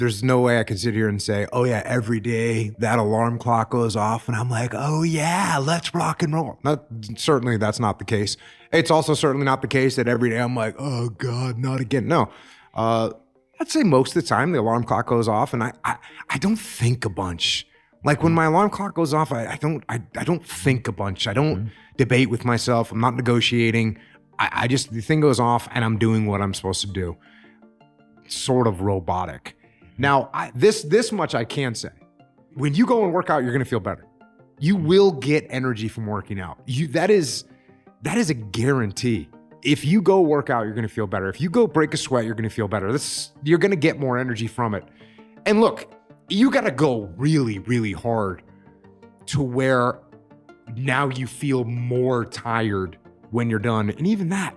There's no way I can sit here and say, oh yeah, every day that alarm clock goes off and I'm like, oh yeah, let's rock and roll. Certainly that's not the case. It's also certainly not the case that every day I'm like, oh God, not again. No, I'd say most of the time the alarm clock goes off and I don't think a bunch. Like when my alarm clock goes off, I don't think a bunch. I don't debate with myself. I'm not negotiating. I just, the thing goes off and I'm doing what I'm supposed to do. Sort of robotic. Now, this much I can say. When you go and work out, you're going to feel better. You will get energy from working out. That is a guarantee. If you go work out, you're going to feel better. If you go break a sweat, you're going to feel better. You're going to get more energy from it. And look, you got to go really, really hard to where now you feel more tired when you're done. And even that,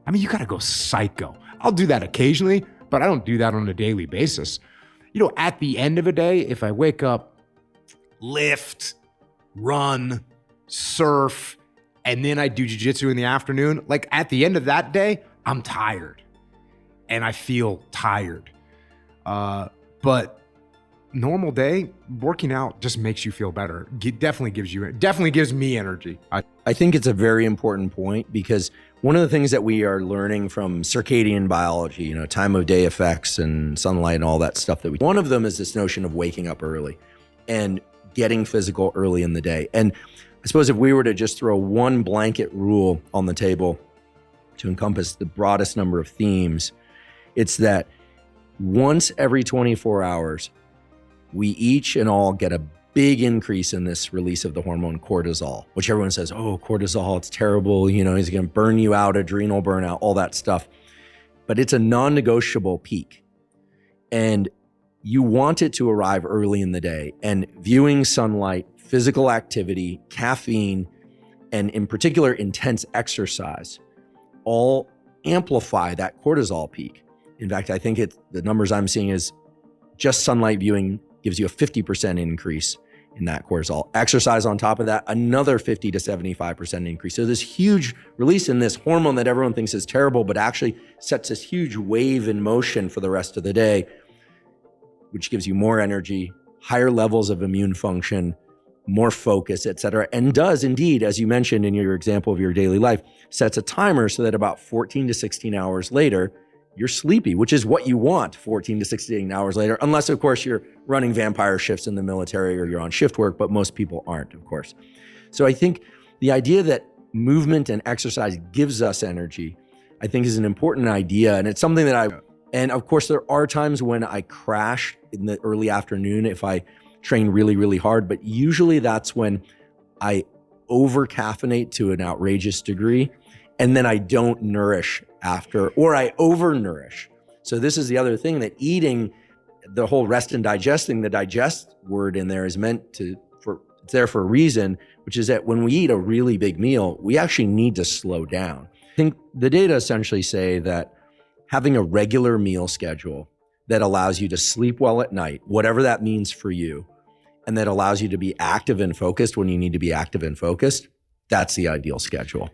I mean, you got to go psycho. I'll do that occasionally, but I don't do that on a daily basis. You know, at the end of a day, if I wake up, lift, run, surf, and then I do jujitsu in the afternoon, like at the end of that day, I'm tired and I feel tired. But normal day, working out just makes you feel better. It definitely gives me energy. I think it's a very important point because one of the things that we are learning from circadian biology, you know, time of day effects and sunlight and all that stuff one of them is this notion of waking up early and getting physical early in the day. And I suppose if we were to just throw one blanket rule on the table to encompass the broadest number of themes, it's that once every 24 hours, we each and all get a big increase in this release of the hormone cortisol, which everyone says, oh, cortisol, it's terrible. You know, it's going to burn you out, adrenal burnout, all that stuff. But it's a non-negotiable peak. And you want it to arrive early in the day. And viewing sunlight, physical activity, caffeine, and in particular, intense exercise, all amplify that cortisol peak. In fact, I think the numbers I'm seeing is just sunlight viewing gives you a 50% increase in that cortisol. Exercise on top of that, another 50 to 75% increase. So this huge release in this hormone that everyone thinks is terrible, but actually sets this huge wave in motion for the rest of the day, which gives you more energy, higher levels of immune function, more focus, et cetera, and does indeed, as you mentioned in your example of your daily life, sets a timer so that about 14 to 16 hours later, you're sleepy, which is what you want 14 to 16 hours later, unless of course you're running vampire shifts in the military or you're on shift work, but most people aren't, of course. So I think the idea that movement and exercise gives us energy, I think is an important idea. And it's something that and of course there are times when I crash in the early afternoon if I train really, really hard, but usually that's when I over caffeinate to an outrageous degree. And then I don't nourish after, or I overnourish. So this is the other thing, that eating, the whole rest and digesting, the digest word in there is it's there for a reason, which is that when we eat a really big meal, we actually need to slow down. I think the data essentially say that having a regular meal schedule that allows you to sleep well at night, whatever that means for you, and that allows you to be active and focused when you need to be active and focused, that's the ideal schedule.